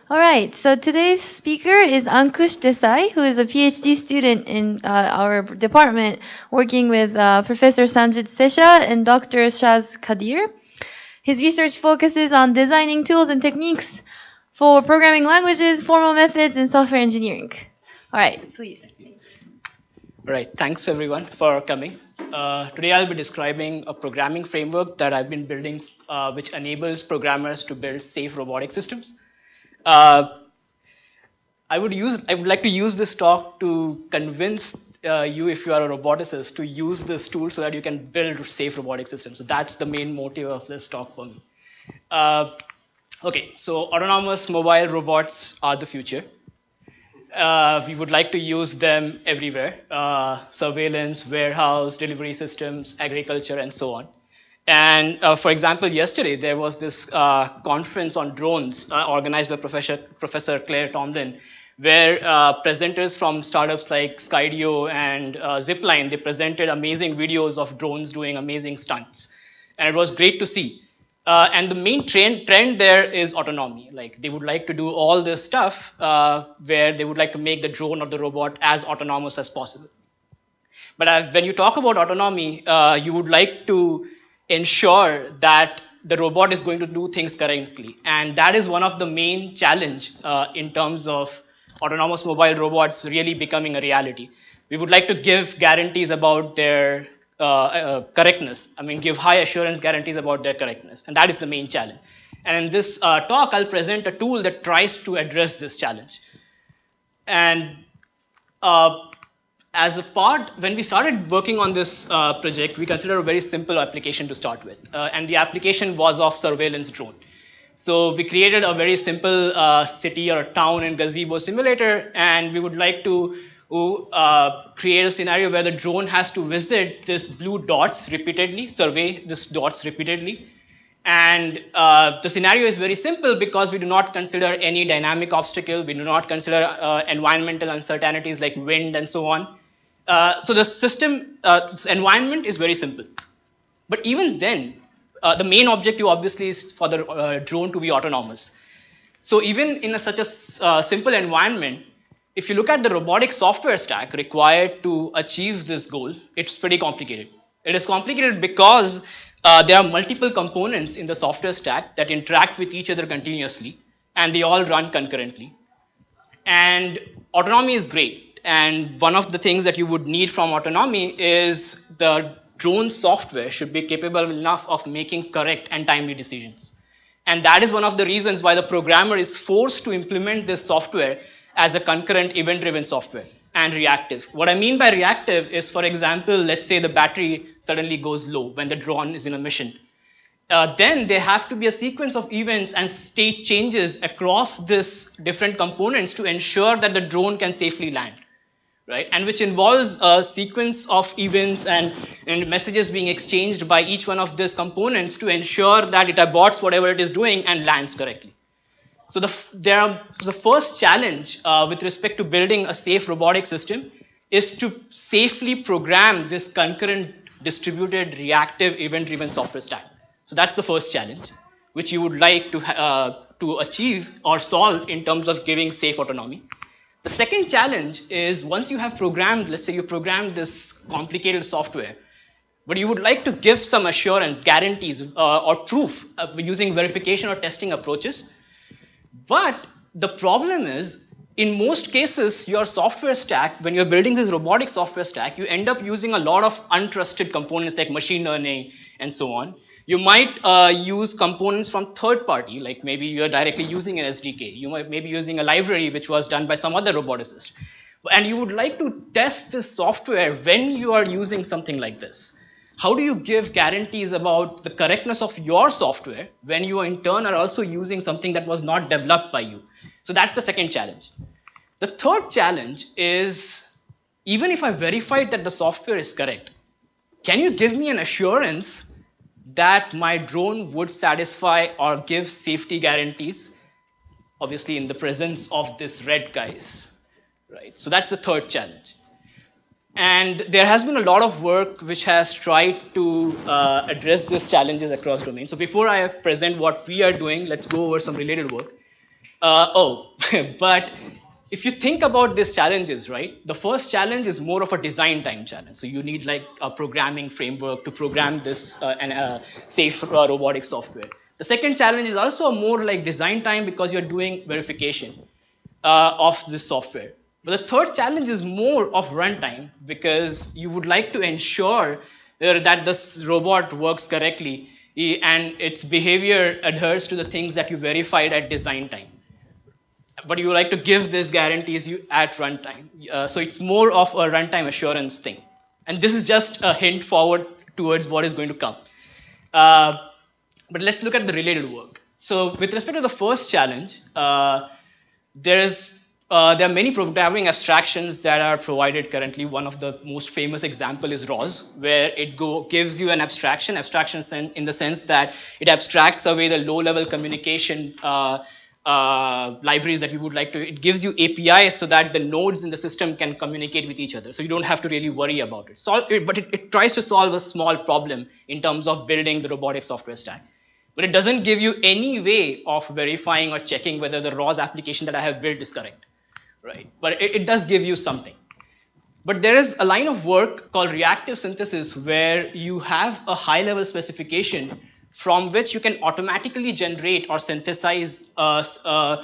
All right, so today's speaker is Ankush Desai, who is a PhD student in our department working with Professor Sanjit Sesha and Dr. Shaz Kadir. His research focuses on designing tools and techniques for programming languages, formal methods, and software engineering. All right, please. All right, thanks everyone for coming. Today I'll be describing a programming framework that I've been building, which enables programmers to build safe robotic systems. Uh, I would like to use this talk to convince you, if you are a roboticist, to use this tool so that you can build safe robotic systems. So that's the main motive of this talk for me. Uh, okay, so autonomous mobile robots are the future. We would like to use them everywhere: surveillance, warehouse, delivery systems, agriculture, and so on. And for example, yesterday there was this conference on drones organized by Professor Claire Tomlin, where presenters from startups like Skydio and Zipline, they presented amazing videos of drones doing amazing stunts. And it was great to see. And the main trend there is autonomy. Like, they would like to do all this stuff where they would like to make the drone or the robot as autonomous as possible. But when you talk about autonomy, you would like to ensure that the robot is going to do things correctly. And that is one of the main challenge in terms of autonomous mobile robots really becoming a reality. We would like to give guarantees about their correctness. I mean, give high assurance guarantees about their correctness. And that is the main challenge. And in this talk, I'll present a tool that tries to address this challenge. And as a part, when we started working on this project, we considered a very simple application to start with. And the application was of surveillance drone. So we created a very simple city or a town in gazebo simulator, and we would like to create a scenario where the drone has to visit this blue dots repeatedly, survey these dots repeatedly. And the scenario is very simple because we do not consider any dynamic obstacle. We do not consider environmental uncertainties like wind and so on. So the system environment is very simple. But even then, the main objective obviously is for the drone to be autonomous. So even in such a simple environment, if you look at the robotic software stack required to achieve this goal, it's pretty complicated. It is complicated because there are multiple components in the software stack that interact with each other continuously, and they all run concurrently. And autonomy is great. And one of the things that you would need from autonomy is the drone software should be capable enough of making correct and timely decisions. And that is one of the reasons why the programmer is forced to implement this software as a concurrent event-driven software and reactive. What I mean by reactive is, for example, let's say the battery suddenly goes low when the drone is in a mission. Then there have to be a sequence of events and state changes across these different components to ensure that the drone can safely land, right? And which involves a sequence of events and messages being exchanged by each one of these components to ensure that it aborts whatever it is doing and lands correctly. So the first challenge with respect to building a safe robotic system is to safely program this concurrent, distributed, reactive, event-driven software stack. So that's the first challenge, which you would like to achieve or solve in terms of giving safe autonomy. The second challenge is, once you have programmed, let's say you programmed this complicated software, but you would like to give some assurance, guarantees, or proof using verification or testing approaches. But the problem is, in most cases, your software stack, when you're building this robotic software stack, you end up using a lot of untrusted components like machine learning and so on. You might use components from third party, like maybe you're directly using an SDK. You might maybe using a library which was done by some other roboticist. And you would like to test this software when you are using something like this. How do you give guarantees about the correctness of your software when you in turn are also using something that was not developed by you? So that's the second challenge. The third challenge is, even if I verified that the software is correct, can you give me an assurance that my drone would satisfy or give safety guarantees, obviously in the presence of these red guys, right? So that's the third challenge. And there has been a lot of work which has tried to address these challenges across domains. So before I present what we are doing, let's go over some related work. But if you think about these challenges, right, the first challenge is more of a design time challenge. So you need like a programming framework to program this and safe robotic software. The second challenge is also more like design time because you're doing verification of this software. But the third challenge is more of runtime because you would like to ensure that this robot works correctly and its behavior adheres to the things that you verified at design time. But you like to give these guarantees you at runtime. So it's more of a runtime assurance thing. And this is just a hint forward towards what is going to come. Uh, but let's look at the related work. So with respect to the first challenge, there are many programming abstractions that are provided currently. One of the most famous example is ROS, where it gives you an abstraction in the sense that it abstracts away the low-level communication libraries that you would like to. It gives you APIs so that the nodes in the system can communicate with each other. So you don't have to really worry about it. But it tries to solve a small problem in terms of building the robotic software stack. But it doesn't give you any way of verifying or checking whether the ROS application that I have built is correct, right? But it does give you something. But there is a line of work called reactive synthesis where you have a high-level specification from which you can automatically generate or synthesize a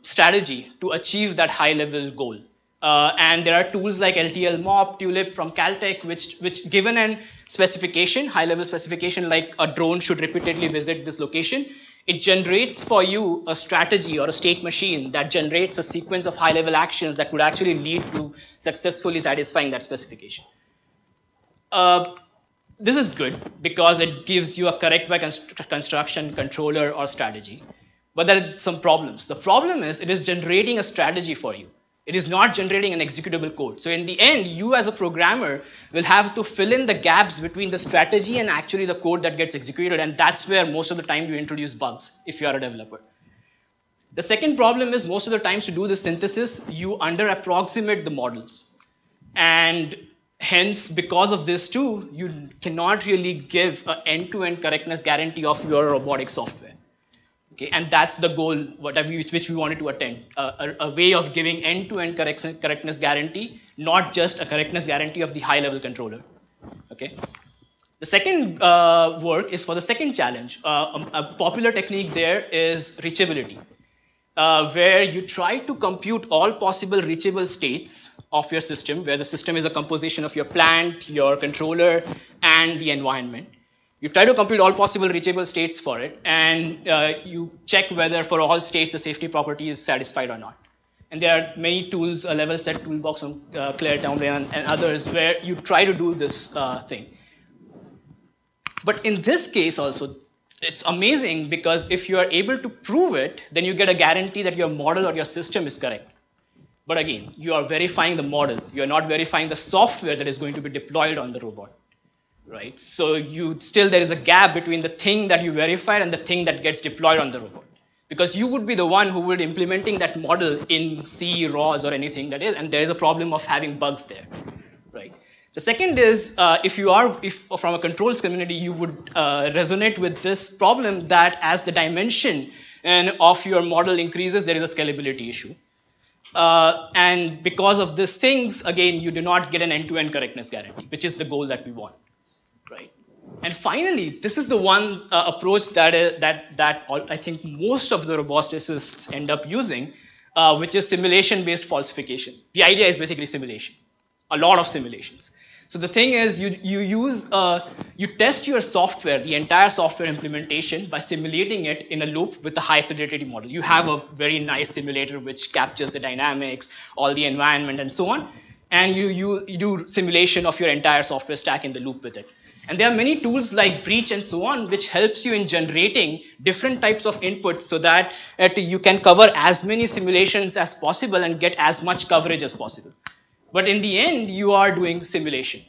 strategy to achieve that high-level goal. And there are tools like LTL-MOP, Tulip from Caltech, which given an specification, high-level specification, like a drone should repeatedly visit this location, it generates for you a strategy or a state machine that generates a sequence of high-level actions that would actually lead to successfully satisfying that specification. This is good because it gives you a correct by construction controller or strategy. But there are some problems. The problem is it is generating a strategy for you. It is not generating an executable code. So in the end, you as a programmer will have to fill in the gaps between the strategy and actually the code that gets executed. And that's where most of the time you introduce bugs if you are a developer. The second problem is most of the times to do the synthesis, you under-approximate the models. And hence, because of this too, you cannot really give an end-to-end correctness guarantee of your robotic software. Okay, and that's the goal which we wanted to attain, a way of giving end-to-end correctness guarantee, not just a correctness guarantee of the high-level controller. Okay. The second work is for the second challenge. A popular technique there is reachability, where you try to compute all possible reachable states of your system, where the system is a composition of your plant, your controller, and the environment. You try to compute all possible reachable states for it, and you check whether for all states the safety property is satisfied or not. And there are many tools, a level set toolbox from Claire Townley and others, where you try to do this thing. But in this case also, it's amazing because if you are able to prove it, then you get a guarantee that your model or your system is correct. But again, you are verifying the model. You are not verifying the software that is going to be deployed on the robot. Right? So there is a gap between the thing that you verified and the thing that gets deployed on the robot. Because you would be the one who would be implementing that model in C, ROS, or anything that is, and there is a problem of having bugs there. Right? The second is, if from a controls community, you would resonate with this problem that as the dimension of your model increases, there is a scalability issue. And because of these things, again, you do not get an end-to-end correctness guarantee, which is the goal that we want. Right. And finally, this is the one approach that I think most of the roboticists end up using, which is simulation-based falsification. The idea is basically simulation, a lot of simulations. So the thing is, you test your software, the entire software implementation, by simulating it in a loop with a high fidelity model. You have a very nice simulator which captures the dynamics, all the environment, and so on. And you do simulation of your entire software stack in the loop with it. And there are many tools like Breach and so on, which helps you in generating different types of inputs so that you can cover as many simulations as possible and get as much coverage as possible. But in the end, you are doing simulation.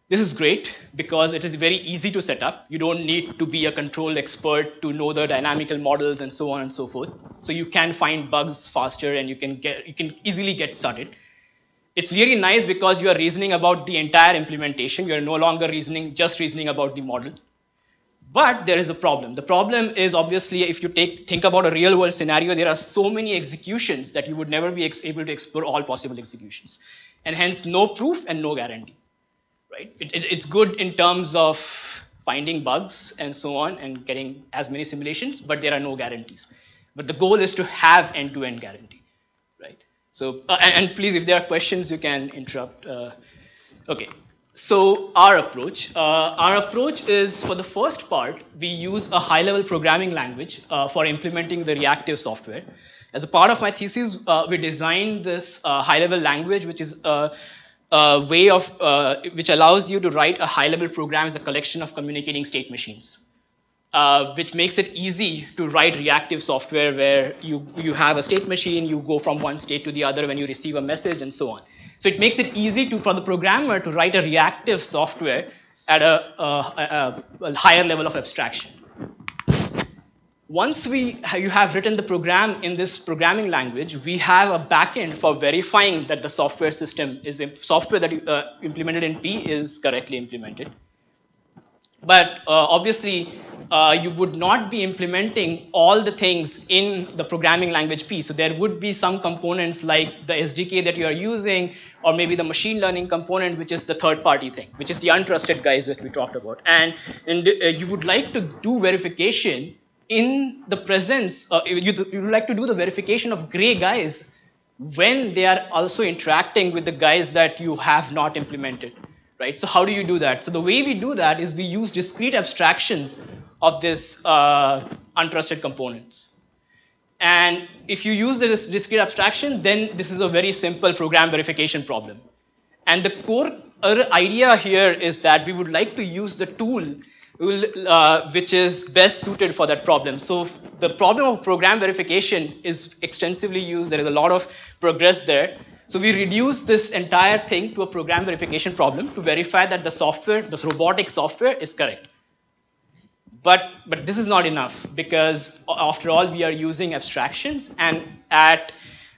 This is great because it is very easy to set up. You don't need to be a control expert to know the dynamical models and so on and so forth. So you can find bugs faster and you can easily get started. It's really nice because you are reasoning about the entire implementation. You are no longer just reasoning about the model. But there is a problem. The problem is obviously if you think about a real world scenario, there are so many executions that you would never be able to explore all possible executions. And hence no proof and no guarantee, right? It's good in terms of finding bugs and so on and getting as many simulations, but there are no guarantees. But the goal is to have end-to-end guarantee, right? So, and please, if there are questions, you can interrupt. Okay. So our approach is, for the first part, we use a high-level programming language for implementing the reactive software. As a part of my thesis, we designed this high-level language, which is a way of which allows you to write a high-level program as a collection of communicating state machines, which makes it easy to write reactive software where you have a state machine, you go from one state to the other when you receive a message, and so on. So it makes it easy for the programmer to write a reactive software at a higher level of abstraction. Once you have written the program in this programming language, we have a backend for verifying that the software system is software that you implemented in P is correctly implemented. But obviously, you would not be implementing all the things in the programming language P. So there would be some components like the SDK that you are using, or maybe the machine learning component, which is the third-party thing, which is the untrusted guys that we talked about. And you would like to do verification in the presence, you would like to do the verification of gray guys when they are also interacting with the guys that you have not implemented. Right? So how do you do that? So the way we do that is we use discrete abstractions of this untrusted components. And if you use this discrete abstraction, then this is a very simple program verification problem. And the core idea here is that we would like to use the tool which is best suited for that problem. So the problem of program verification is extensively used. There is a lot of progress there. So we reduce this entire thing to a program verification problem to verify that the software, this robotic software, is correct. But this is not enough, because after all, we are using abstractions, and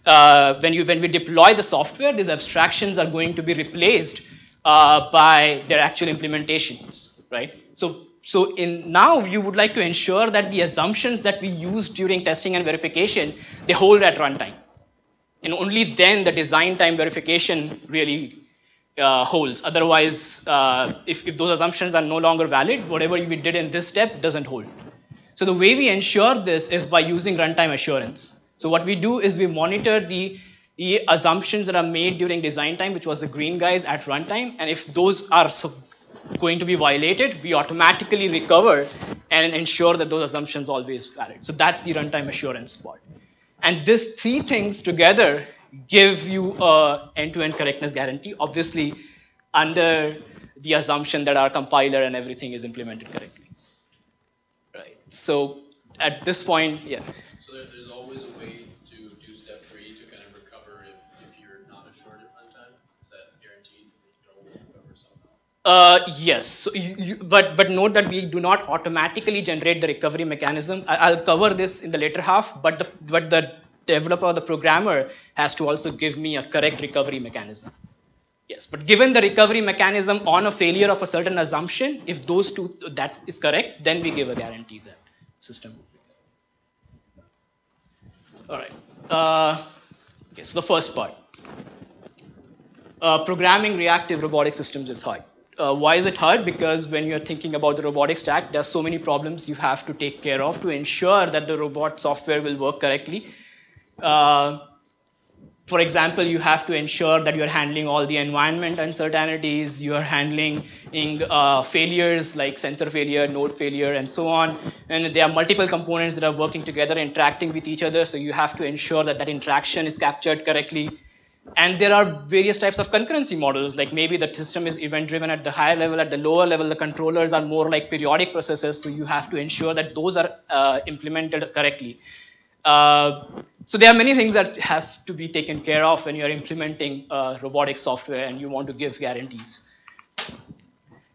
when we deploy the software, these abstractions are going to be replaced by their actual implementations, right? So now you would like to ensure that the assumptions that we use during testing and verification, they hold at runtime. And only then the design time verification really holds. Otherwise, if those assumptions are no longer valid, whatever we did in this step doesn't hold. So the way we ensure this is by using runtime assurance. So what we do is we monitor the assumptions that are made during design time, which was the green guys at runtime. And if those are going to be violated, we automatically recover and ensure that those assumptions are always valid. So that's the runtime assurance part. And these three things together give you an end-to-end correctness guarantee, obviously under the assumption that our compiler and everything is implemented correctly. Right. So at this point, yeah. So there's always a way to do step 3 to kind of recover if you're not assured at runtime? Is that guaranteed that you don't recover somehow? Yes, so but note that we do not automatically generate the recovery mechanism. I'll cover this in the later half, but the developer or the programmer has to also give me a correct recovery mechanism. Yes, but given the recovery mechanism on a failure of a certain assumption, if those two, that is correct, then we give a guarantee that system. All right. Okay, so the first part. Programming reactive robotic systems is hard. Why is it hard? Because when you're thinking about the robotic stack, there's so many problems you have to take care of to ensure that the robot software will work correctly. For example, you have to ensure that you're handling all the environment uncertainties, you're handling failures like sensor failure, node failure, and so on. And there are multiple components that are working together, interacting with each other, so you have to ensure that that interaction is captured correctly. And there are various types of concurrency models, like maybe the system is event-driven at the higher level, at the lower level, the controllers are more like periodic processes, so you have to ensure that those are implemented correctly. So there are many things that have to be taken care of when you're implementing robotic software and you want to give guarantees.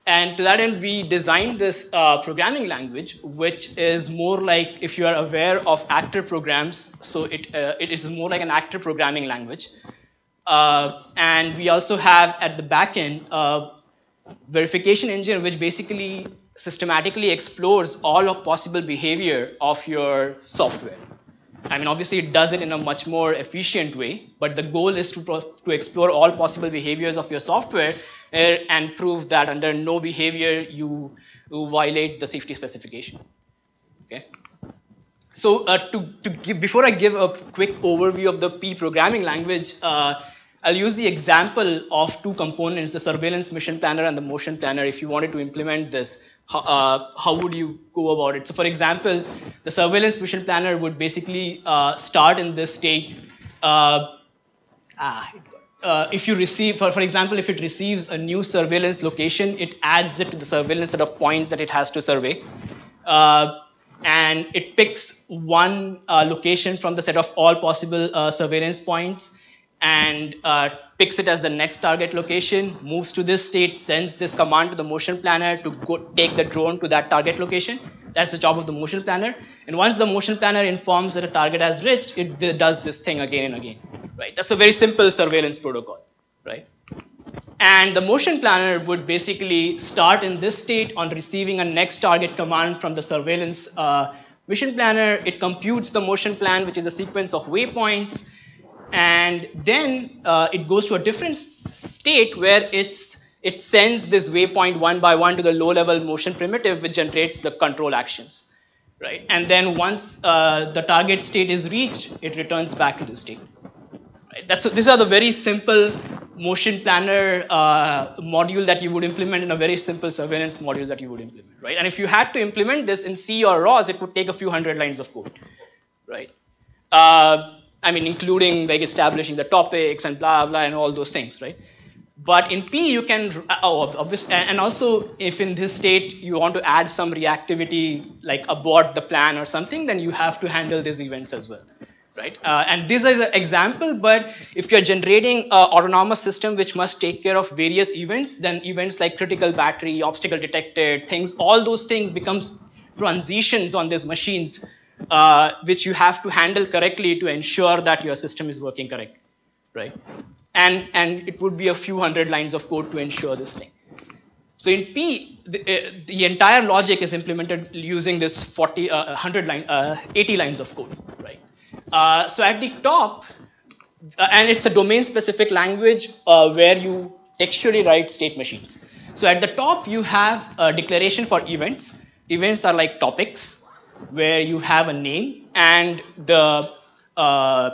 And to that end, we designed this programming language, which is more like, if you are aware of actor programs, so it is more like an actor programming language. And we also have at the back end a verification engine, which basically systematically explores all of possible behavior of your software. I mean, obviously, it does it in a much more efficient way, but the goal is to explore all possible behaviors of your software and prove that under no behavior you violate the safety specification. Okay. So before I give a quick overview of the P programming language, I'll use the example of two components, the surveillance mission planner and the motion planner. If you wanted to implement this, how would you go about it? So for example, the surveillance mission planner would basically start in this state. If you receive, for example, if it receives a new surveillance location, it adds it to the surveillance set of points that it has to survey. And it picks one location from the set of all possible surveillance points and picks it as the next target location, moves to this state, sends this command to the motion planner to go take the drone to that target location. That's the job of the motion planner. And once the motion planner informs that a target has reached, it does this thing again and again. Right? That's a very simple surveillance protocol. Right? And the motion planner would basically start in this state on receiving a next target command from the surveillance mission planner. It computes the motion plan, which is a sequence of waypoints. And then it goes to a different state where it sends this waypoint one by one to the low-level motion primitive, which generates the control actions. Right? And then once the target state is reached, it returns back to the state. Right? These are the very simple motion planner module that you would implement in a very simple surveillance module that you would implement, right? And if you had to implement this in C or ROS, it would take a few hundred lines of code, right? I mean, including like establishing the topics and blah, blah, and all those things, right? But in P, you can, obviously, and also if in this state you want to add some reactivity, like abort the plan or something, then you have to handle these events as well. Right? And this is an example, but if you're generating an autonomous system which must take care of various events, then events like critical battery, obstacle detected, things, all those things becomes transitions on these machines, which you have to handle correctly to ensure that your system is working correct, right? And it would be a few hundred lines of code to ensure this thing. So in P, the entire logic is implemented using this 80 lines of code, right? So at the top, and it's a domain-specific language where you textually write state machines. So at the top, you have a declaration for events. Events are like topics, where you have a name and the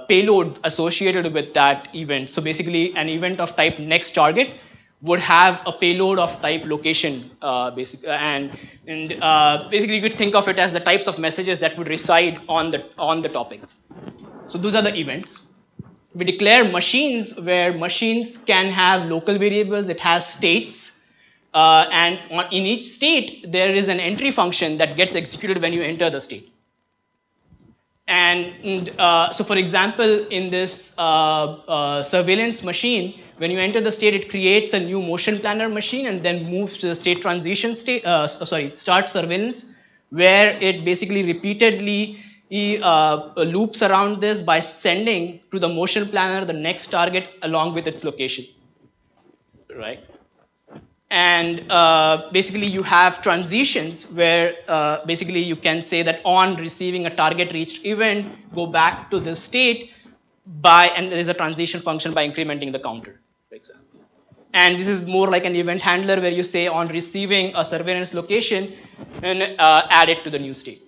payload associated with that event. So basically, an event of type next target would have a payload of type location, basically, and basically you could think of it as the types of messages that would reside on the topic. So those are the events. We declare machines where machines can have local variables. It has states, and in each state there is an entry function that gets executed when you enter the state. And so, for example, in this surveillance machine, when you enter the state, it creates a new motion planner machine and then moves to the state transition state. Start surveillance, where it basically repeatedly loops around this by sending to the motion planner the next target along with its location, right? And basically you have transitions where basically you can say that on receiving a target reached event, go back to this state and there is a transition function by incrementing the counter, for example. And this is more like an event handler where you say on receiving a surveillance location and add it to the new state.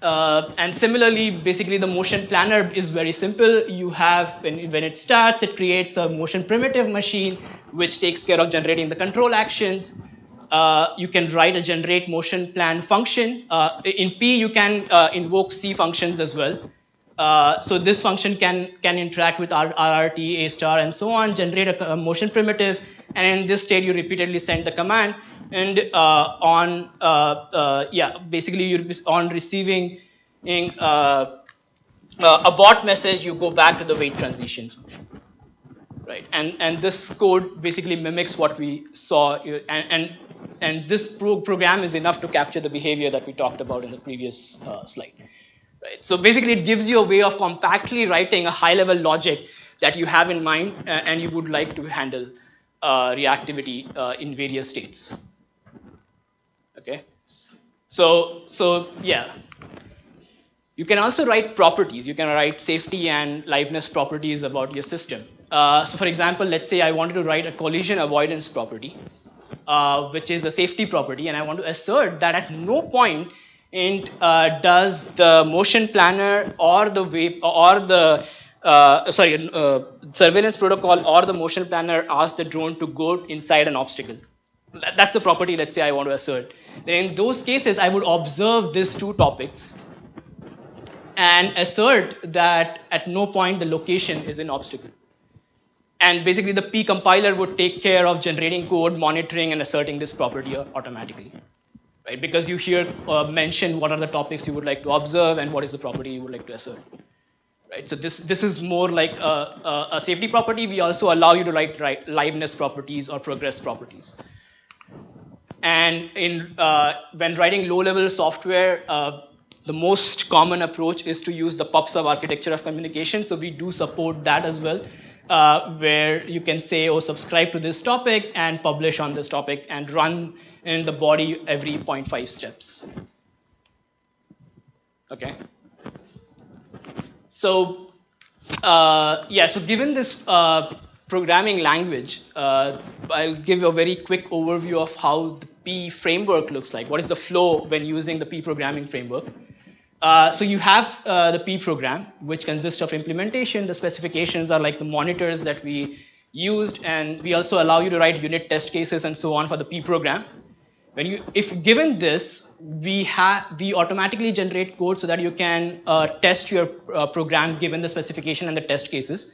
And similarly, basically the motion planner is very simple. You have, when it starts, it creates a motion primitive machine, which takes care of generating the control actions. You can write a generate motion plan function. In P, you can invoke C functions as well. So this function can interact with RRT, A star, and so on, generate a motion primitive. And in this state, you repeatedly send the command. And basically you're on receiving a abort message, you go back to the wait transition function, right? And this code basically mimics what we saw, and this program is enough to capture the behavior that we talked about in the previous slide, right? So basically, it gives you a way of compactly writing a high-level logic that you have in mind, and you would like to handle reactivity in various states. Okay. So yeah. You can also write properties. You can write safety and liveness properties about your system. So for example, let's say I wanted to write a collision avoidance property, which is a safety property, and I want to assert that at no point does the motion planner or the surveillance protocol or the motion planner ask the drone to go inside an obstacle. That's the property, let's say, I want to assert. Then in those cases, I would observe these two topics and assert that at no point the location is an obstacle. And basically, the P compiler would take care of generating code, monitoring, and asserting this property automatically, right? Because you here mention what are the topics you would like to observe and what is the property you would like to assert, right? So this is more like a safety property. We also allow you to write liveness properties or progress properties. And when writing low-level software, the most common approach is to use the pub/sub architecture of communication. So we do support that as well, where you can say, oh, subscribe to this topic and publish on this topic and run in the body every 0.5 steps. Okay. So yeah, so given this programming language, I'll give a very quick overview of how the P framework looks like. What is the flow when using the P programming framework? So you have the P program, which consists of implementation. The specifications are like the monitors that we used, and we also allow you to write unit test cases and so on for the P program. If given this, we automatically generate code so that you can test your program given the specification and the test cases.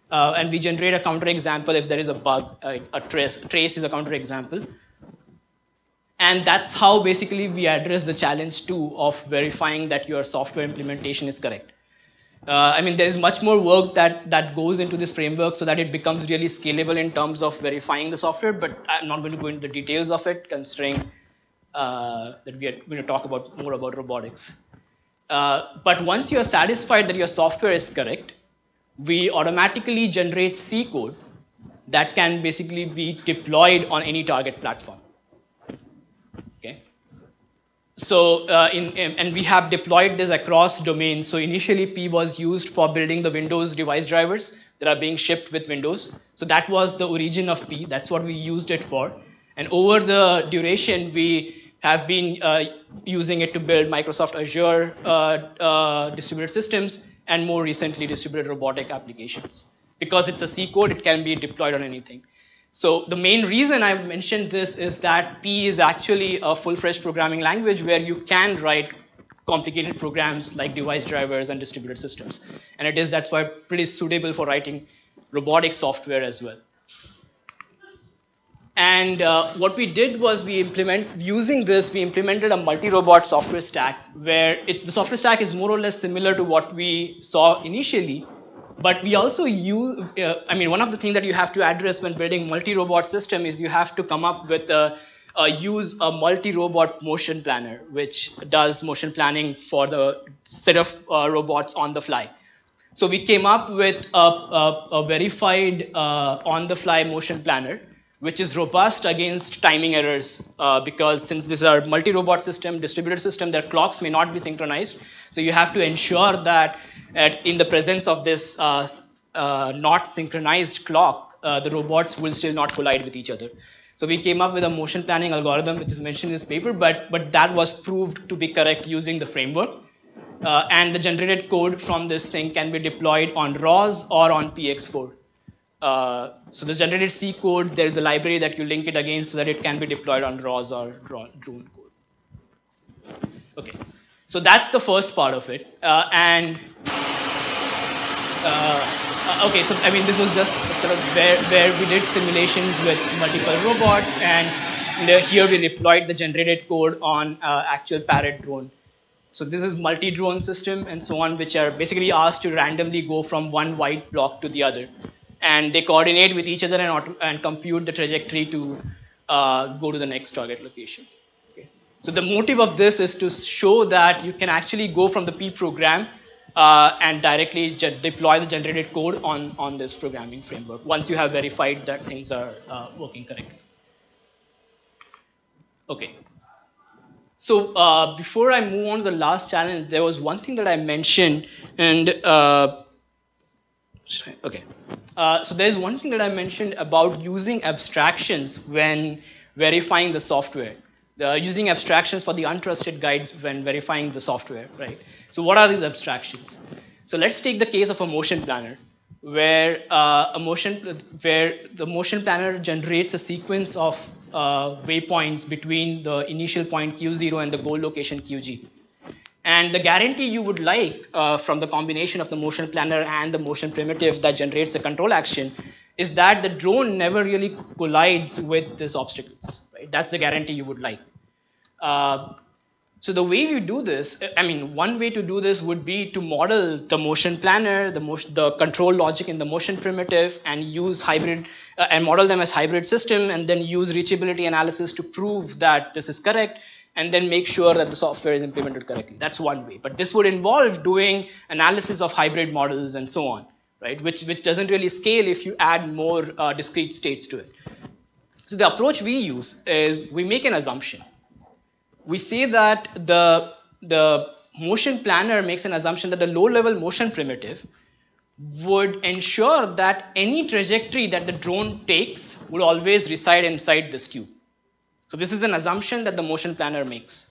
And we generate a counterexample if there is a bug. A trace is a counterexample. And that's how basically we address the challenge too of verifying that your software implementation is correct. I mean, there's much more work that goes into this framework so that it becomes really scalable in terms of verifying the software, but I'm not going to go into the details of it, considering that we are going to talk more about robotics. But once you are satisfied that your software is correct, we automatically generate C code that can basically be deployed on any target platform. Okay. So, and we have deployed this across domains. So initially, P was used for building the Windows device drivers that are being shipped with Windows. So that was the origin of P. That's what we used it for. And over the duration, we have been using it to build Microsoft Azure distributed systems, and more recently, distributed robotic applications. Because it's a C code, it can be deployed on anything. So the main reason I've mentioned this is that P is actually a full-fledged programming language where you can write complicated programs like device drivers and distributed systems. And that's why pretty suitable for writing robotic software as well. And what we did was we implemented a multi-robot software stack where the software stack is more or less similar to what we saw initially. But we also use, I mean, one of the things that you have to address when building multi-robot system is you have to come up with use a multi-robot motion planner, which does motion planning for the set of robots on the fly. So we came up with a verified on-the-fly motion planner, which is robust against timing errors, because since these are multi-robot system, distributed system, their clocks may not be synchronized. So you have to ensure that in the presence of this not synchronized clock, the robots will still not collide with each other. So we came up with a motion planning algorithm, which is mentioned in this paper, but that was proved to be correct using the framework. And the generated code from this thing can be deployed on ROS or on PX4. So the generated C code, there is a library that you link it against so that it can be deployed on ROS or drone code. Okay, so that's the first part of it. Okay, so I mean, this was just sort of where we did simulations with multiple robots, and here we deployed the generated code on actual parrot drone. So this is multi-drone system and so on, which are basically asked to randomly go from one white block to the other. And they coordinate with each other and compute the trajectory to go to the next target location. Okay. So the motive of this is to show that you can actually go from the P program and directly deploy the generated code on this programming framework once you have verified that things are working correctly. Okay. So before I move on to the last challenge, there was one thing that I mentioned, and okay. So there's one thing that I mentioned about using abstractions when verifying the software. Using abstractions for the untrusted guides when verifying the software, right? So what are these abstractions? So let's take the case of a motion planner, where the motion planner generates a sequence of waypoints between the initial point Q0 and the goal location QG. And the guarantee you would like from the combination of the motion planner and the motion primitive that generates the control action is that the drone never really collides with these obstacles, right? That's the guarantee you would like. So the way we do this, one way to do this would be to model the motion planner, the control logic in the motion primitive, and use hybrid and model them as hybrid system, and then use reachability analysis to prove that this is correct, and then make sure that the software is implemented correctly. That's one way. But this would involve doing analysis of hybrid models and so on, right? Which doesn't really scale if you add more discrete states to it. So the approach we use is we make an assumption. We say that the motion planner makes an assumption that the low-level motion primitive would ensure that any trajectory that the drone takes would always reside inside this cube. So this is an assumption that the motion planner makes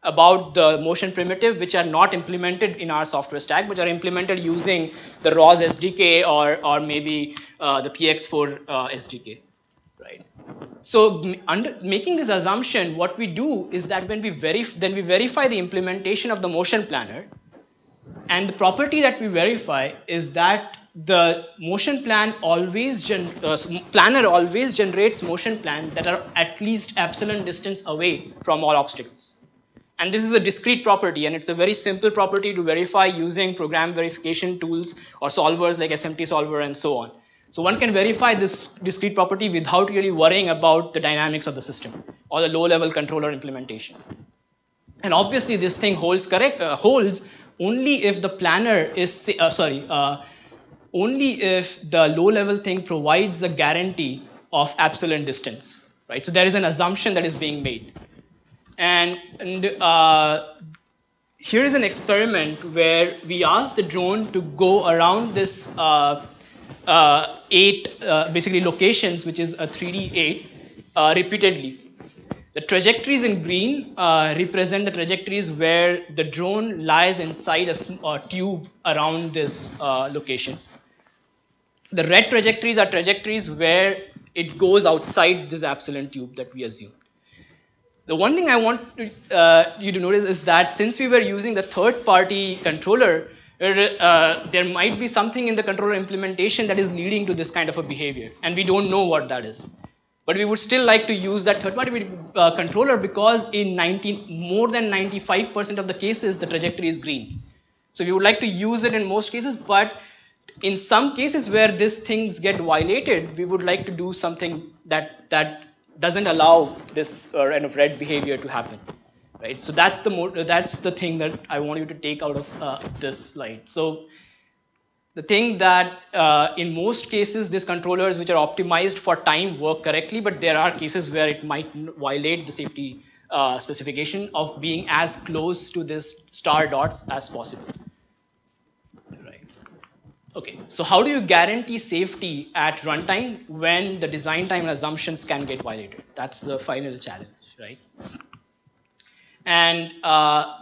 about the motion primitive, which are not implemented in our software stack, but are implemented using the ROS SDK or maybe the PX4 SDK, right? So making this assumption, what we do is that when we verify the implementation of the motion planner, and the property that we verify is that the motion planner always generates motion plans that are at least epsilon distance away from all obstacles. And this is a discrete property, and it's a very simple property to verify using program verification tools or solvers like SMT solver and so on. So one can verify this discrete property without really worrying about the dynamics of the system or the low-level controller implementation. And obviously, this thing holds only if the planner is only if the low-level thing provides a guarantee of epsilon distance, right? So there is an assumption that is being made. And here is an experiment where we ask the drone to go around this 8 basically locations, which is a 3D 8, repeatedly. The trajectories in green represent the trajectories where the drone lies inside a tube around this locations. The red trajectories are trajectories where it goes outside this epsilon tube that we assume. The one thing I want you to notice is that since we were using the third-party controller, there might be something in the controller implementation that is leading to this kind of a behavior, and we don't know what that is. But we would still like to use that third-party controller because in more than 95% of the cases, the trajectory is green. So we would like to use it in most cases, but in some cases where these things get violated, we would like to do something that doesn't allow this kind of red behavior to happen, right? So that's the thing that I want you to take out of this slide. So the thing that in most cases, these controllers which are optimized for time work correctly, but there are cases where it might violate the safety specification of being as close to this star dots as possible. Right. Okay, so how do you guarantee safety at runtime when the design time assumptions can get violated? That's the final challenge, right? And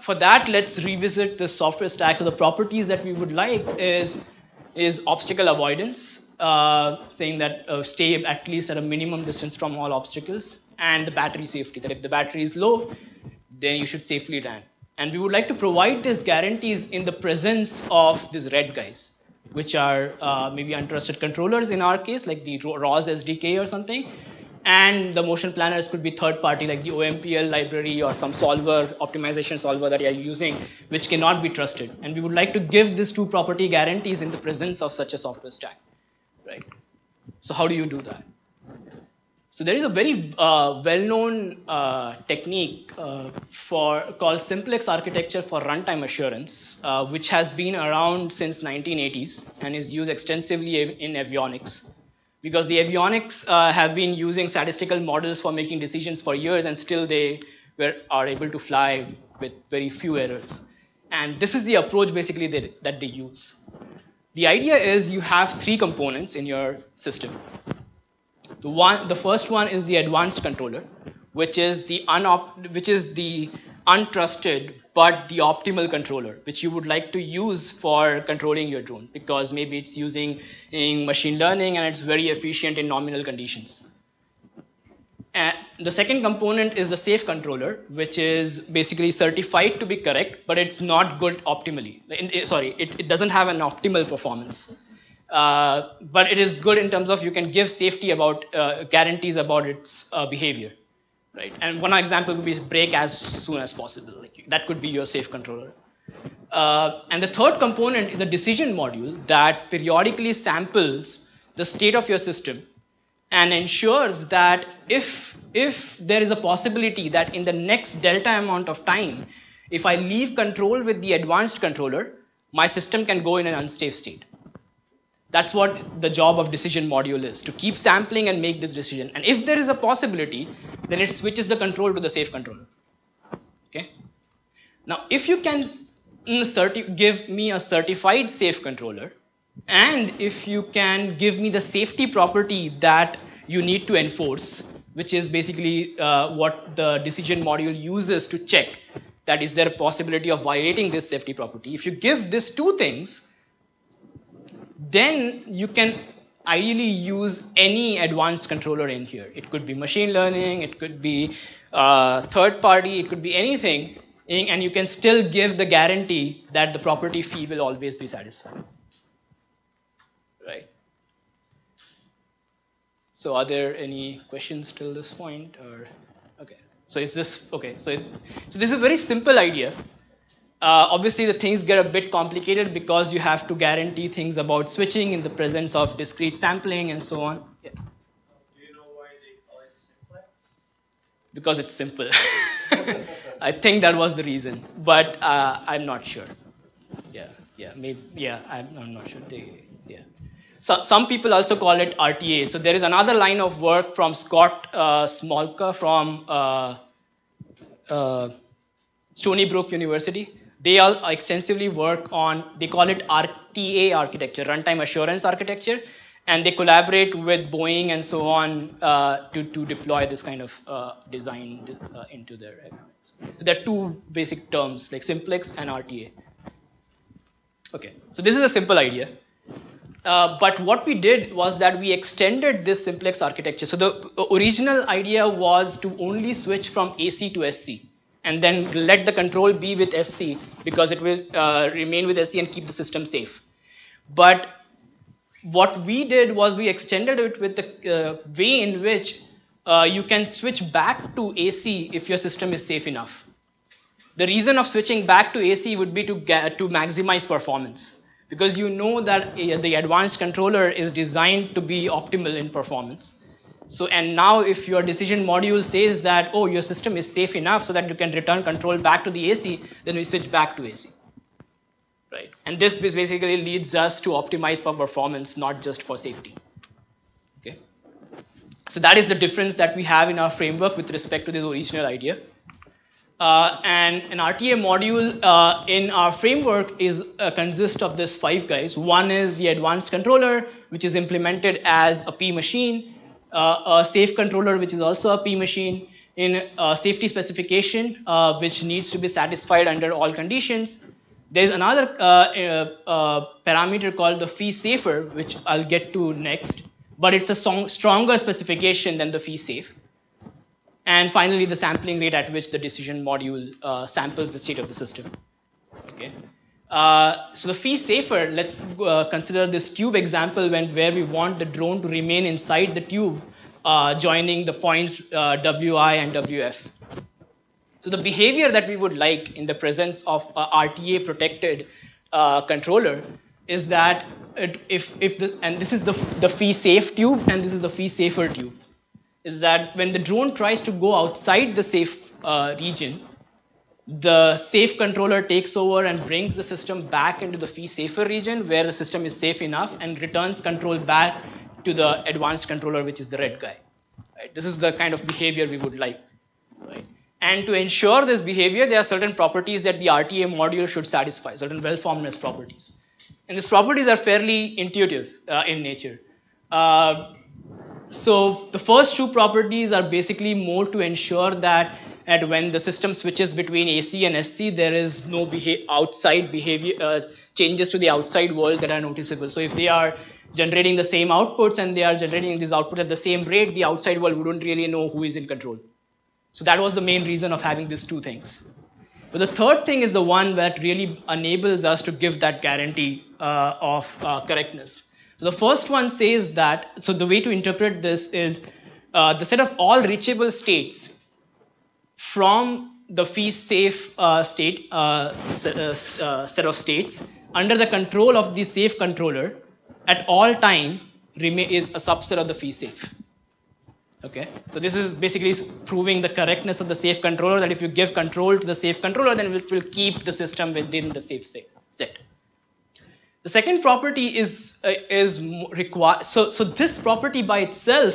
for that, let's revisit the software stack. So the properties that we would like is obstacle avoidance, saying that stay at least at a minimum distance from all obstacles, and the battery safety, that if the battery is low, then you should safely land. And we would like to provide these guarantees in the presence of these red guys, which are maybe untrusted controllers in our case, like the ROS SDK or something. And the motion planners could be third party, like the OMPL library or some solver, optimization solver that you are using, which cannot be trusted. And we would like to give these two property guarantees in the presence of such a software stack, right? So how do you do that? So there is a very well-known technique called simplex architecture for runtime assurance, which has been around since 1980s and is used extensively in avionics. Because the avionics have been using statistical models for making decisions for years, and still they are able to fly with very few errors. And this is the approach basically that they use. The idea is you have three components in your system. The first one is the advanced controller, which is the untrusted but the optimal controller, which you would like to use for controlling your drone, because maybe it's using machine learning and it's very efficient in nominal conditions. And the second component is the safe controller, which is basically certified to be correct, but it's not good optimally. It doesn't have an optimal performance. But it is good in terms of you can give safety about guarantees about its behavior, right? And one example would be break as soon as possible. That could be your safe controller. And the third component is a decision module that periodically samples the state of your system and ensures that if there is a possibility that in the next delta amount of time, if I leave control with the advanced controller, my system can go in an unsafe state. That's what the job of decision module is, to keep sampling and make this decision. And if there is a possibility, then it switches the control to the safe controller. Okay? Now, if you can give me a certified safe controller, and if you can give me the safety property that you need to enforce, which is basically what the decision module uses to check that is there a possibility of violating this safety property. If you give these two things, then you can ideally use any advanced controller in here. It could be machine learning, it could be third party, it could be anything, and you can still give the guarantee that the property fee will always be satisfied. Right? So are there any questions till this point? Or okay. So is this okay? So this is a very simple idea. Obviously, the things get a bit complicated because you have to guarantee things about switching in the presence of discrete sampling and so on. Yeah. Do you know why they call it simplex? Because it's simple. I think that was the reason, but I'm not sure. I'm not sure. So some people also call it RTA. So there is another line of work from Scott Smolka from Stony Brook University. They all extensively work on, they call it RTA architecture, runtime assurance architecture, and they collaborate with Boeing and so on to deploy this kind of design into their environments. So there are two basic terms like simplex and RTA. Okay, so this is a simple idea. But what we did was that we extended this simplex architecture. So the original idea was to only switch from AC to SC, and then let the control be with SC because it will remain with SC and keep the system safe. But what we did was we extended it with the way in which you can switch back to AC if your system is safe enough. The reason of switching back to AC would be to maximize performance, because you know that the advanced controller is designed to be optimal in performance. So, and now if your decision module says that, oh, your system is safe enough so that you can return control back to the AC, then we switch back to AC. Right? And this basically leads us to optimize for performance, not just for safety. Okay? So that is the difference that we have in our framework with respect to this original idea. And an RTA module in our framework consists of these 5 guys. One is the advanced controller, which is implemented as a P machine, a safe controller, which is also a P machine, in a safety specification, which needs to be satisfied under all conditions. There's another parameter called the fee safer, which I'll get to next, but it's a stronger specification than the fee safe. And finally, the sampling rate at which the decision module samples the state of the system. Okay. So the fee safer, let's consider this tube example where we want the drone to remain inside the tube, joining the points WI and WF. So the behavior that we would like in the presence of a RTA protected controller is that and this is the fee safe tube and this is the fee safer tube, is that when the drone tries to go outside the safe region, the safe controller takes over and brings the system back into the fee safer region where the system is safe enough and returns control back to the advanced controller, which is the red guy. Right? This is the kind of behavior we would like. Right? And to ensure this behavior, there are certain properties that the RTA module should satisfy, certain well-formedness properties. And these properties are fairly intuitive in nature. So the first two properties are basically more to ensure that when the system switches between AC and SC, there is no outside behavior changes to the outside world that are noticeable. So if they are generating the same outputs and they are generating these outputs at the same rate, the outside world wouldn't really know who is in control. So that was the main reason of having these two things. But the third thing is the one that really enables us to give that guarantee of correctness. So the first one says that, so the way to interpret this is the set of all reachable states from the fee-safe set of states under the control of the safe controller at all time is a subset of the fee-safe. Okay, so this is basically proving the correctness of the safe controller, that if you give control to the safe controller, then it will keep the system within the safe set. The second property is required. So this property by itself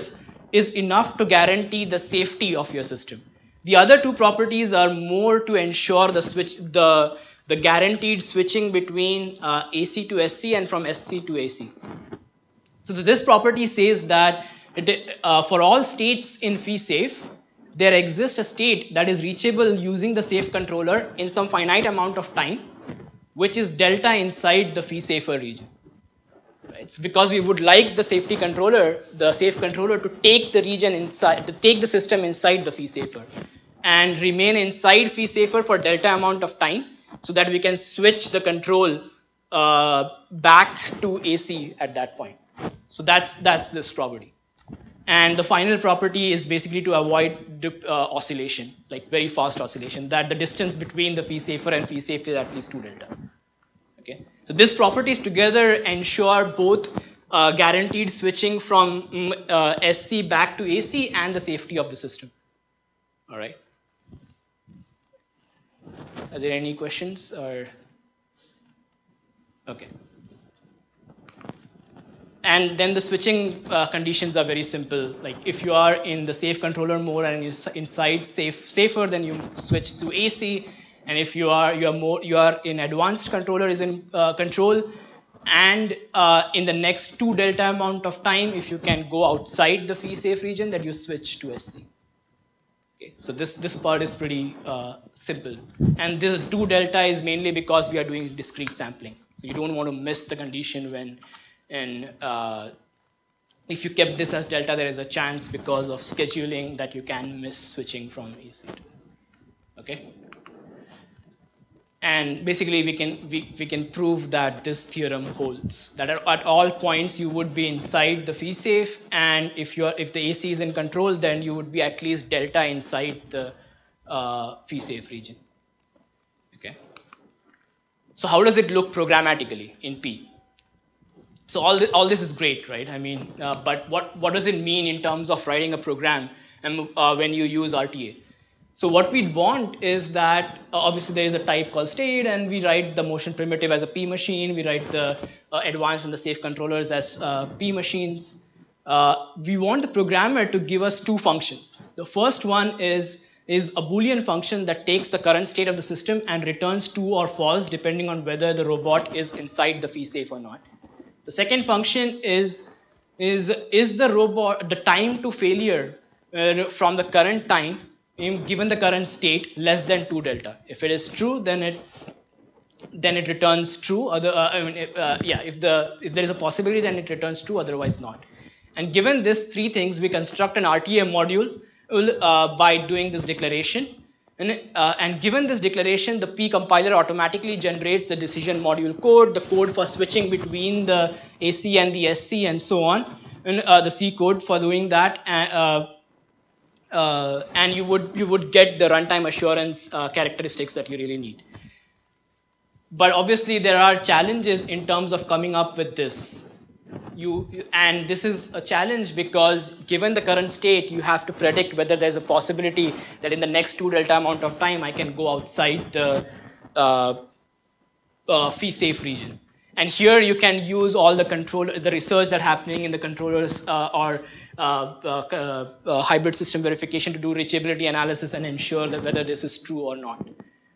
is enough to guarantee the safety of your system. The other two properties are more to ensure the guaranteed switching between AC to SC and from SC to AC. So this property says that for all states in fee-safe, there exists a state that is reachable using the safe controller in some finite amount of time, which is delta inside the fee-safer region. Right? It's because we would like the safe controller to take the region inside, to take the system inside the fee-safer and remain inside fee-safer for delta amount of time, so that we can switch the control back to AC at that point. So that's this property. And the final property is basically to avoid oscillation, like very fast oscillation, that the distance between the fee-safer and fee-safe is at least 2 delta. Okay, so these properties together ensure both guaranteed switching from SC back to AC and the safety of the system. All right. Are there any questions or? Okay. And then the switching conditions are very simple. Like if you are in the safe controller mode and you're inside safer, then you switch to AC. And if you are in advanced controller is in control, and in the next 2 delta amount of time, if you can go outside the fee-safe region, then you switch to SC. Okay, so this part is pretty simple. And this 2 delta is mainly because we are doing discrete sampling. So you don't want to miss the condition when. And if you kept this as delta, there is a chance because of scheduling that you can miss switching from AC to. Okay. And basically, we can prove that this theorem holds. That at all points you would be inside the fee-safe, and if the AC is in control, then you would be at least delta inside the fee-safe region. Okay. So how does it look programmatically in P? So all this is great, right? I mean, but what does it mean in terms of writing a program and when you use RTA? So what we want is that obviously there is a type called state, and we write the motion primitive as a P machine. We write the advanced and the safe controllers as P machines. We want the programmer to give us 2 functions. The first one is a Boolean function that takes the current state of the system and returns true or false depending on whether the robot is inside the fee-safe or not. The second function is the robot, the time to failure from the current time given the current state less than 2 delta. If it is true, then it returns true. If there is a possibility, then it returns true. Otherwise, not. And given these 3 things, we construct an RTA module by doing this declaration. And given this declaration, the P compiler automatically generates the decision module code, the code for switching between the AC and the SC, and so on, and the C code for doing that. And you would get the runtime assurance characteristics that you really need. But obviously, there are challenges in terms of coming up with this. And this is a challenge because given the current state, you have to predict whether there's a possibility that in the next 2 delta amount of time, I can go outside the fee-safe region. And here you can use all the research that's happening in the controllers or hybrid system verification to do reachability analysis and ensure that whether this is true or not.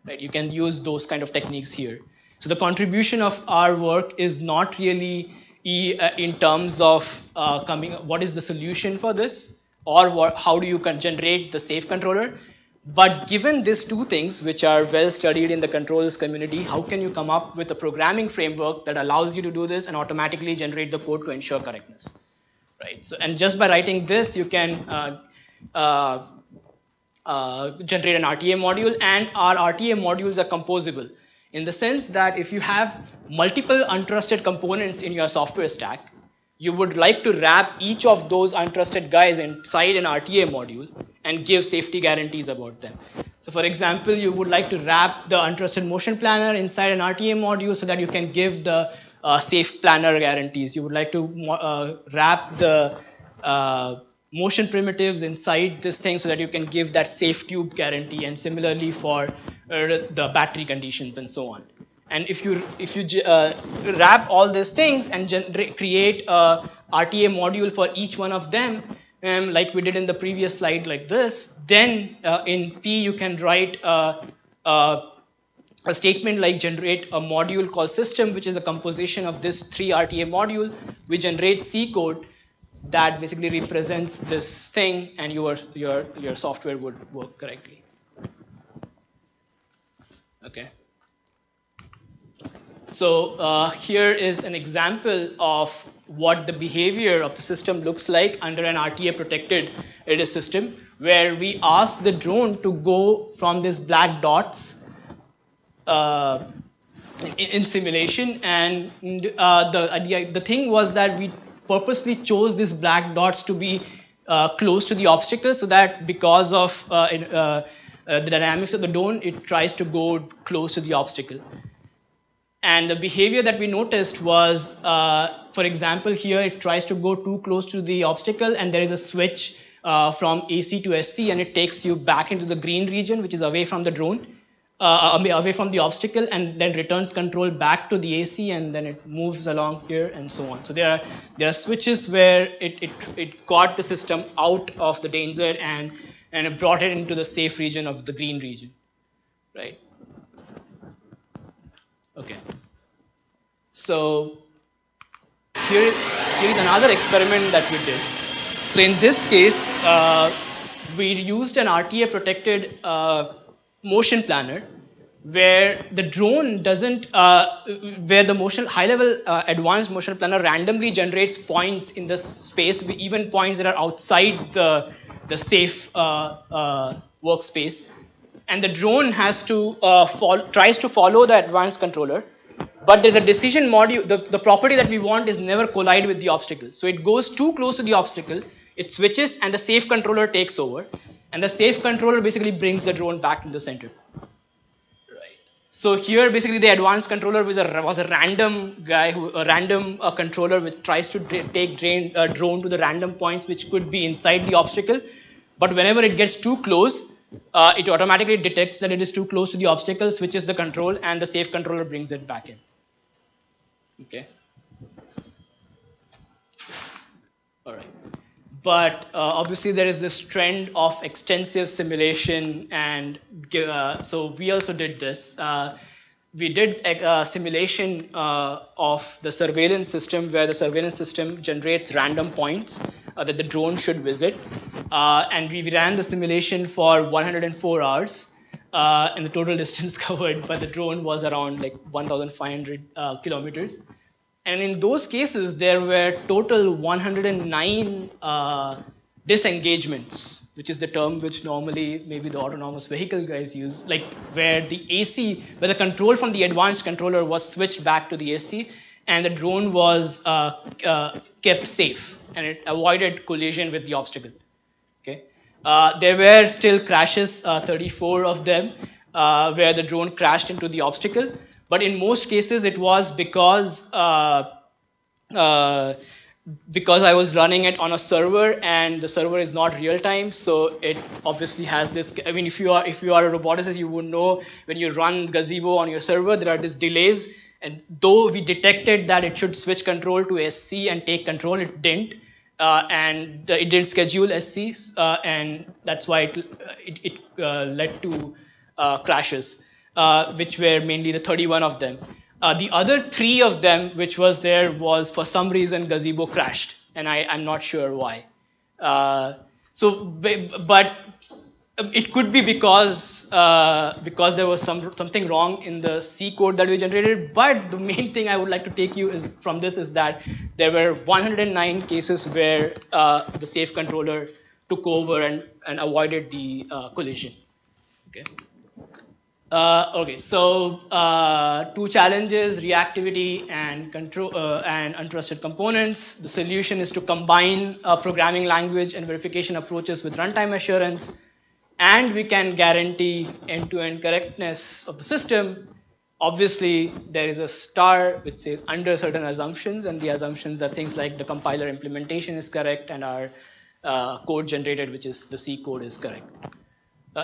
Right? You can use those kind of techniques here. So the contribution of our work is not really in terms of what is the solution for this, or how do you generate the safe controller. But given these two things, which are well studied in the controls community, how can you come up with a programming framework that allows you to do this and automatically generate the code to ensure correctness, right? So, and just by writing this, you can generate an RTA module, and our RTA modules are composable in the sense that if you have multiple untrusted components in your software stack, you would like to wrap each of those untrusted guys inside an RTA module and give safety guarantees about them. So for example, you would like to wrap the untrusted motion planner inside an RTA module so that you can give the safe planner guarantees. You would like to wrap the motion primitives inside this thing so that you can give that safe tube guarantee, and similarly for the battery conditions and so on. And if you wrap all these things and create a RTA module for each one of them, like we did in the previous slide like this, then in P you can write a statement like generate a module called system, which is a composition of this 3 RTA module, which generates C code that basically represents this thing, and your software would work correctly. Okay. So here is an example of what the behavior of the system looks like under an RTA protected ADIS system, where we ask the drone to go from these black dots in simulation, and the thing was that we purposely chose these black dots to be close to the obstacle, so that because of the dynamics of the drone, it tries to go close to the obstacle. And the behavior that we noticed was, for example, here it tries to go too close to the obstacle, and there is a switch from AC to SC, and it takes you back into the green region, which is away from the drone, away from the obstacle, and then returns control back to the AC, and then it moves along here and so on. So there are switches where it got the system out of the danger and it brought it into the safe region of the green region, right? Okay. So here is another experiment that we did. So in this case, we used an RTA protected motion planner, where the drone doesn't, where the high level advanced motion planner randomly generates points in the space, even points that are outside the safe workspace. And the drone has to tries to follow the advanced controller, but there's a decision module. The property that we want is never collide with the obstacle. So it goes too close to the obstacle, it switches, and the safe controller takes over. And the safe controller basically brings the drone back to the center. Right. So here, basically, the advanced controller was a random guy, a random controller which tries to take drone to the random points which could be inside the obstacle. But whenever it gets too close, it automatically detects that it is too close to the obstacle, switches the control, and the safe controller brings it back in. Okay. All right. But obviously there is this trend of extensive simulation, and so we also did this. We did a simulation of the surveillance system, where the surveillance system generates random points that the drone should visit. And we ran the simulation for 104 hours. And the total distance covered by the drone was around like 1,500 kilometers. And in those cases, there were total 109 disengagements, which is the term which normally maybe the autonomous vehicle guys use, like where the control from the advanced controller was switched back to the AC, and the drone was kept safe, and it avoided collision with the obstacle. Okay. There were still crashes, 34 of them, where the drone crashed into the obstacle. But in most cases, it was because I was running it on a server, and the server is not real time, so it obviously has this. I mean, if you are a roboticist, you would know when you run Gazebo on your server, there are these delays, And though we detected that it should switch control to SC and take control, it didn't. And it didn't schedule SC, and that's why it led to crashes, which were mainly the 31 of them. The other 3 of them, which was there, was for some reason Gazebo crashed, and I'm not sure why. But it could be because there was something wrong in the C code that we generated. But the main thing I would like to take you from this is that there were 109 cases where the safe controller took over and avoided the collision. Okay. Okay, so 2 challenges: reactivity and control and untrusted components. The solution is to combine programming language and verification approaches with runtime assurance, and we can guarantee end-to-end correctness of the system. Obviously, there is a star which says under certain assumptions, and the assumptions are things like the compiler implementation is correct and our code generated, which is the C code, is correct.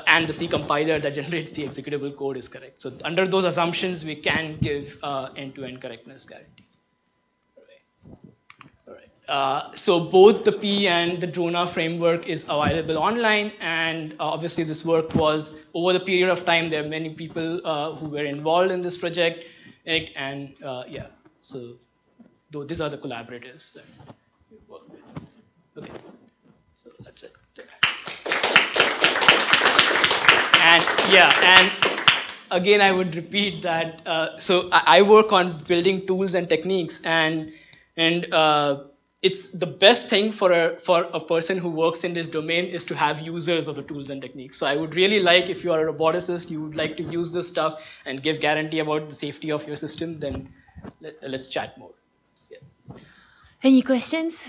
And the C compiler that generates the executable code is correct. So under those assumptions, we can give end-to-end correctness guarantee. All right. So both the P and the Drona framework is available online, and obviously this work was over the period of time. There are many people who were involved in this project, and yeah. So these are the collaborators that we work with. Okay. So that's it. And yeah, and again, I would repeat that. So I work on building tools and techniques, and it's the best thing for a person who works in this domain is to have users of the tools and techniques. So I would really like, if you are a roboticist, you would like to use this stuff and give guarantee about the safety of your system, then let's chat more. Yeah. Any questions?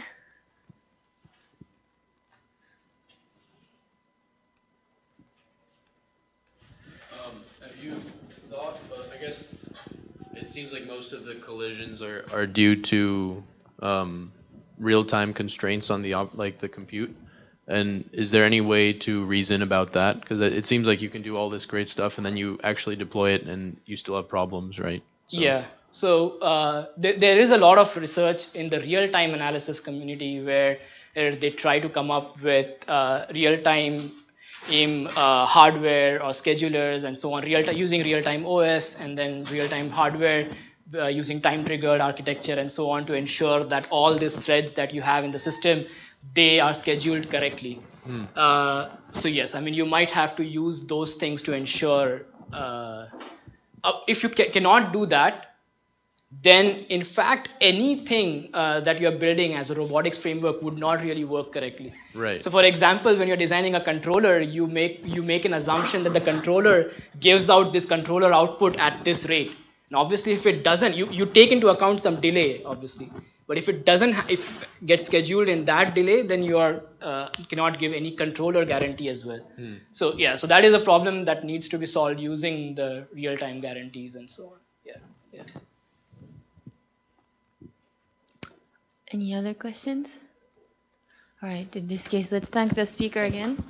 Have you thought, I guess it seems like most of the collisions are due to real-time constraints on the compute. And is there any way to reason about that? Because it seems like you can do all this great stuff and then you actually deploy it and you still have problems, right? So. Yeah. So there is a lot of research in the real-time analysis community where they try to come up with real-time hardware or schedulers and so on, using real-time OS and then real-time hardware using time-triggered architecture and so on to ensure that all these threads that you have in the system, they are scheduled correctly. So yes, I mean, you might have to use those things to ensure. If you cannot do that, then in fact anything that you're building as a robotics framework would not really work correctly. Right. So for example, when you're designing a controller, you make an assumption that the controller gives out this controller output at this rate. And obviously if it doesn't, you take into account some delay, obviously. But if it doesn't, if it gets scheduled in that delay, then you cannot give any controller guarantee as well. So yeah, so that is a problem that needs to be solved using the real-time guarantees and so on. Yeah. Any other questions? All right, in this case, let's thank the speaker again.